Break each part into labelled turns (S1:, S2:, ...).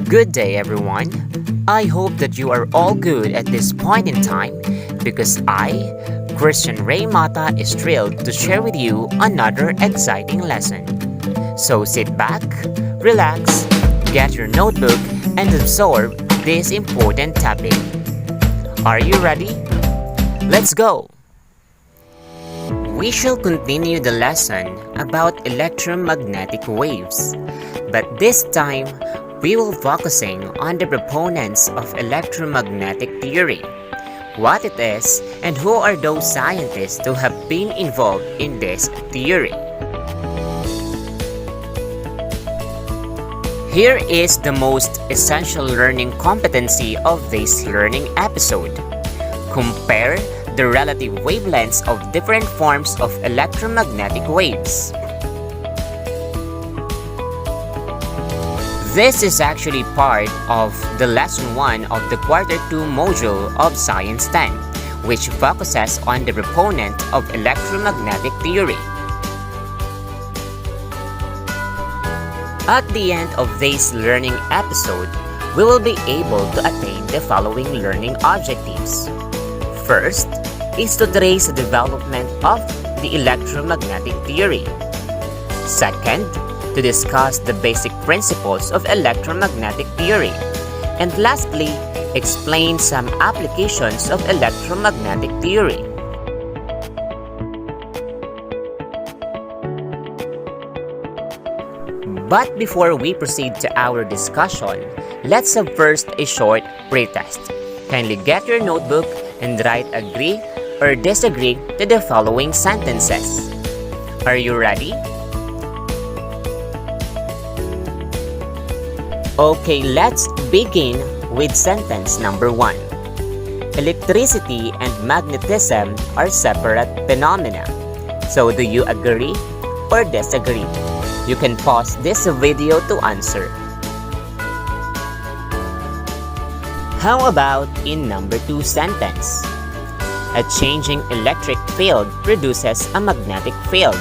S1: Good day, everyone. I hope that you are all good at this point in time because I, Christian Ray Mata, is thrilled to share with you another exciting lesson. So sit back, relax, get your notebook, and absorb this important topic. Are you ready? Let's go! We shall continue the lesson about electromagnetic waves, but this time we will focusing on the proponents of electromagnetic theory, what it is, and who are those scientists who have been involved in this theory. Here is the most essential learning competency of this learning episode. Compare the relative wavelengths of different forms of electromagnetic waves. This is actually part of the lesson 1 of the quarter 2 module of Science 10, which focuses on the proponent of electromagnetic theory. At the end of this learning episode, we will be able to attain the following learning objectives. First is to trace the development of the electromagnetic theory. Second, to discuss the basic principles of electromagnetic theory. And lastly, explain some applications of electromagnetic theory. But before we proceed to our discussion, let's have first a short pretest. Kindly get your notebook and write agree or disagree to the following sentences. Are you ready? Okay, let's begin with sentence number 1. Electricity and magnetism are separate phenomena. So do you agree or disagree? You can pause this video to answer. How about in number 2 sentence? A changing electric field produces a magnetic field.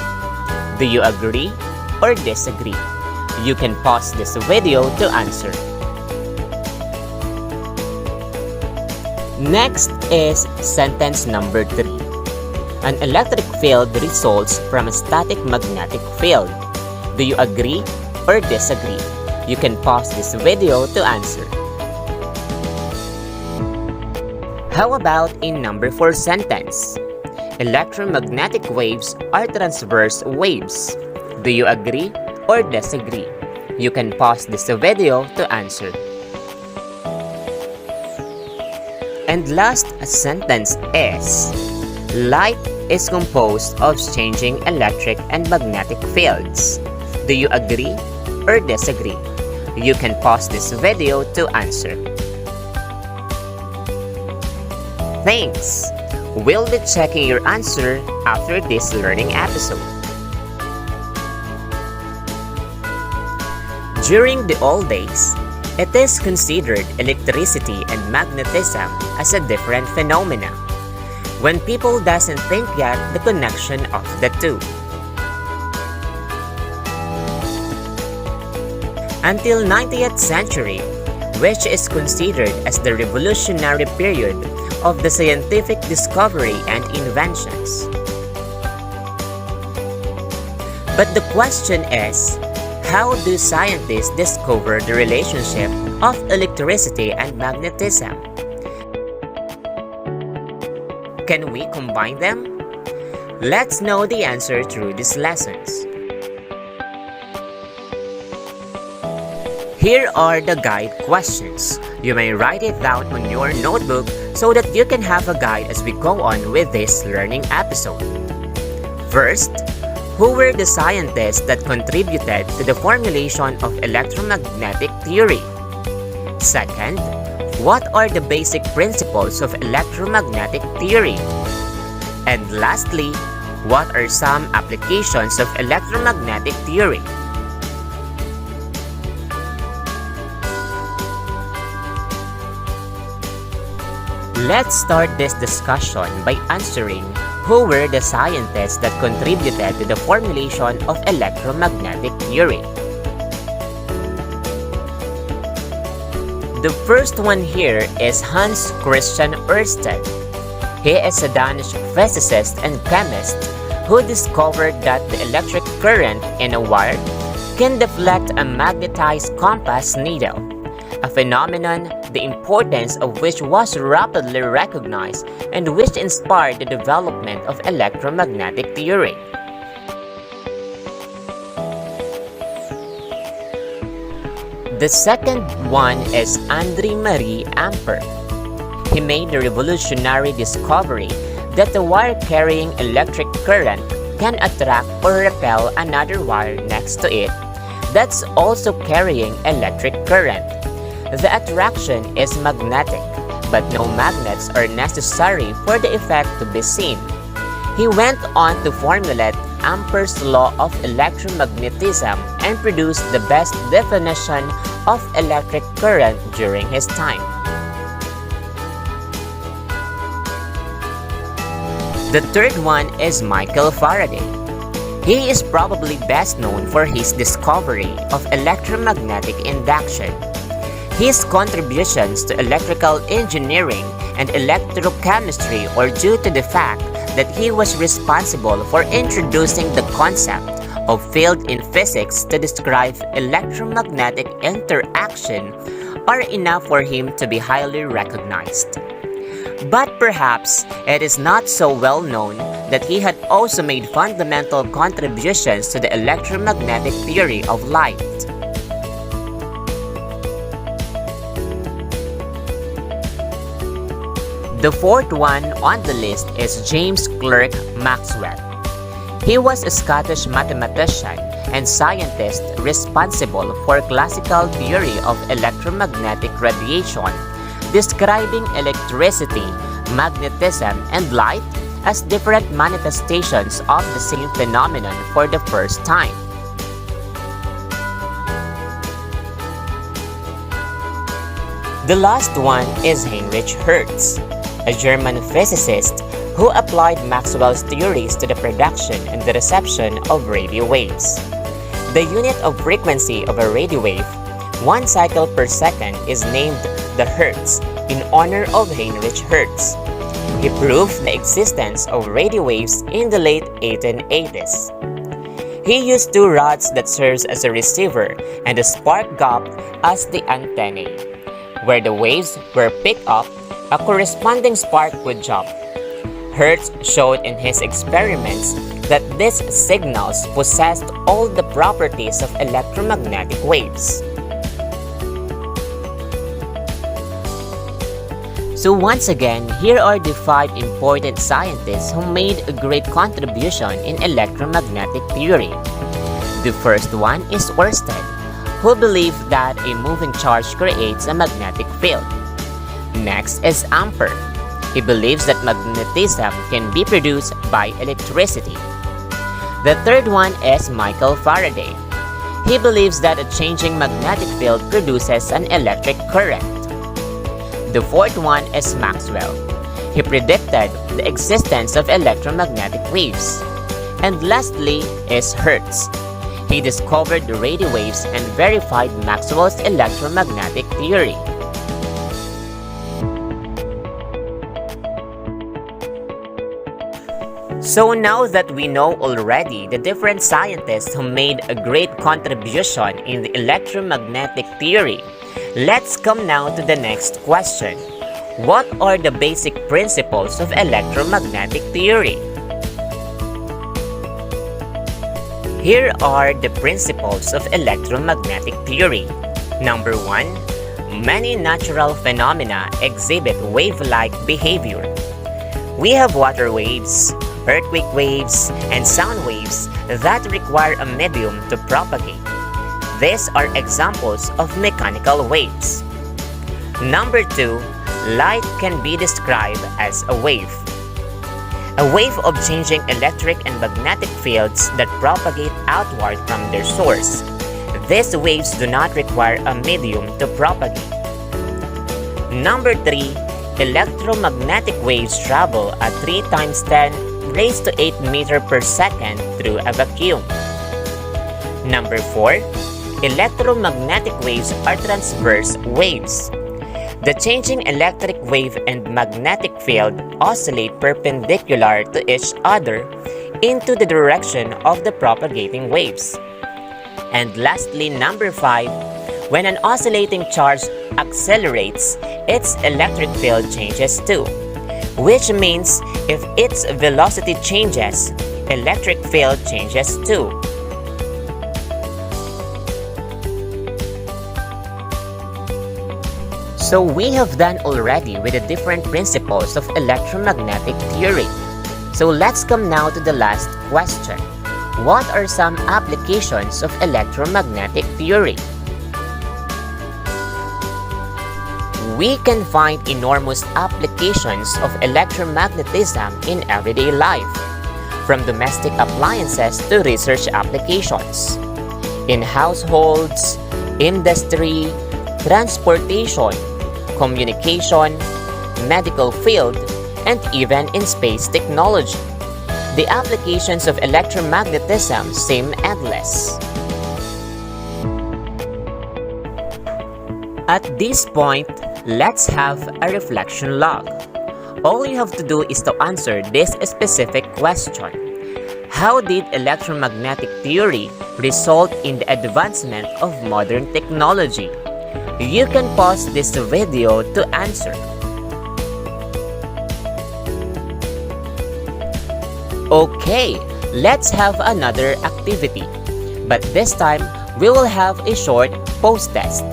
S1: Do you agree or disagree? You can pause this video to answer. Next is sentence number 3. An electric field results from a static magnetic field. Do you agree or disagree? You can pause this video to answer. How about in number 4 sentence? Electromagnetic waves are transverse waves. Do you agree or disagree? You can pause this video to answer. And last sentence is, light is composed of changing electric and magnetic fields. Do you agree or disagree? You can pause this video to answer. Thanks! We'll be checking your answer after this learning episode. During the old days, it is considered electricity and magnetism as a different phenomena, when people doesn't think yet the connection of the two. Until 19th century, which is considered as the revolutionary period of the scientific discovery and inventions. But the question is, how do scientists discover the relationship of electricity and magnetism? Can we combine them? Let's know the answer through these lessons. Here are the guide questions. You may write it down on your notebook so that you can have a guide as we go on with this learning episode. First, who were the scientists that contributed to the formulation of electromagnetic theory? Second, what are the basic principles of electromagnetic theory? And lastly, what are some applications of electromagnetic theory? Let's start this discussion by answering who were the scientists that contributed to the formulation of electromagnetic theory. The first one here is Hans Christian Ørsted. He is a Danish physicist and chemist who discovered that the electric current in a wire can deflect a magnetized compass needle, a phenomenon the importance of which was rapidly recognized and which inspired the development of electromagnetic theory. The second one is André-Marie Ampère. He made the revolutionary discovery that the wire carrying electric current can attract or repel another wire next to it that's also carrying electric current. The attraction is magnetic, but no magnets are necessary for the effect to be seen. He went on to formulate Ampere's law of electromagnetism and produced the best definition of electric current during his time. The third one is Michael Faraday. He is probably best known for his discovery of electromagnetic induction. His contributions to electrical engineering and electrochemistry are due to the fact that he was responsible for introducing the concept of field in physics to describe electromagnetic interaction are enough for him to be highly recognized. But perhaps it is not so well known that he had also made fundamental contributions to the electromagnetic theory of light. The fourth one on the list is James Clerk Maxwell. He was a Scottish mathematician and scientist responsible for classical theory of electromagnetic radiation, describing electricity, magnetism, and light as different manifestations of the same phenomenon for the first time. The last one is Heinrich Hertz, a German physicist who applied Maxwell's theories to the production and the reception of radio waves. The unit of frequency of a radio wave, 1 cycle per second, is named the Hertz in honor of Heinrich Hertz. He proved the existence of radio waves in the late 1880s. He used two rods that serves as a receiver and a spark gap as the antennae. Where the waves were picked up, a corresponding spark would jump. Hertz showed in his experiments that these signals possessed all the properties of electromagnetic waves. So once again, here are the 5 important scientists who made a great contribution in electromagnetic theory. The first one is Ørsted, who believed that a moving charge creates a magnetic field. Next is Ampere. He believes that magnetism can be produced by electricity. The third one is Michael Faraday. He believes that a changing magnetic field produces an electric current. The fourth one is Maxwell. He predicted the existence of electromagnetic waves. And lastly is Hertz. He discovered the radio waves and verified Maxwell's electromagnetic theory. So now that we know already the different scientists who made a great contribution in the electromagnetic theory, let's come now to the next question. What are the basic principles of electromagnetic theory? Here are the principles of electromagnetic theory. Number 1. Many natural phenomena exhibit wave-like behavior. We have water waves, earthquake waves, and sound waves that require a medium to propagate. These are examples of mechanical waves. Number 2. Light can be described as a wave. A wave of changing electric and magnetic fields that propagate outward from their source. These waves do not require a medium to propagate. Number 3. Electromagnetic waves travel at 3 times 10 raised to 8 meters per second through a vacuum. Number 4. Electromagnetic waves are transverse waves. The changing electric wave and magnetic field oscillate perpendicular to each other into the direction of the propagating waves. And lastly, number 5, when an oscillating charge accelerates, its electric field changes too, which means if its velocity changes, electric field changes too. So we have done already with the different principles of electromagnetic theory. So let's come now to the last question. What are some applications of electromagnetic theory? We can find enormous applications of electromagnetism in everyday life, from domestic appliances to research applications, in households, industry, transportation, communication, medical field, and even in space technology. The applications of electromagnetism seem endless. At this point, let's have a reflection log. All you have to do is to answer this specific question. How did electromagnetic theory result in the advancement of modern technology? You can pause this video to answer. Okay, let's have another activity. But this time, we will have a short post-test.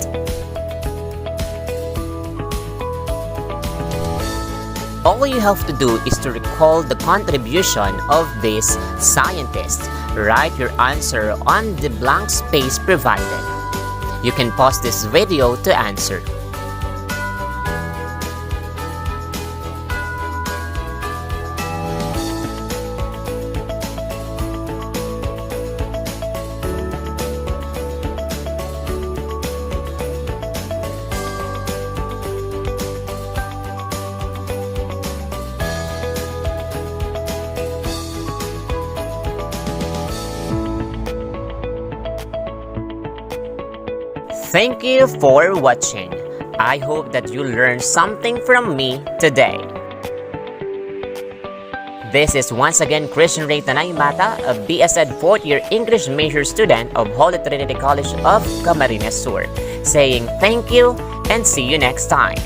S1: All you have to do is to recall the contribution of this scientist. Write your answer on the blank space provided. You can pause this video to answer. Thank you for watching. I hope that you learned something from me today. This is once again Christian Ray Mata, a BSED 4th year English major student of Holy Trinity College of Camarines Sur, saying thank you and see you next time.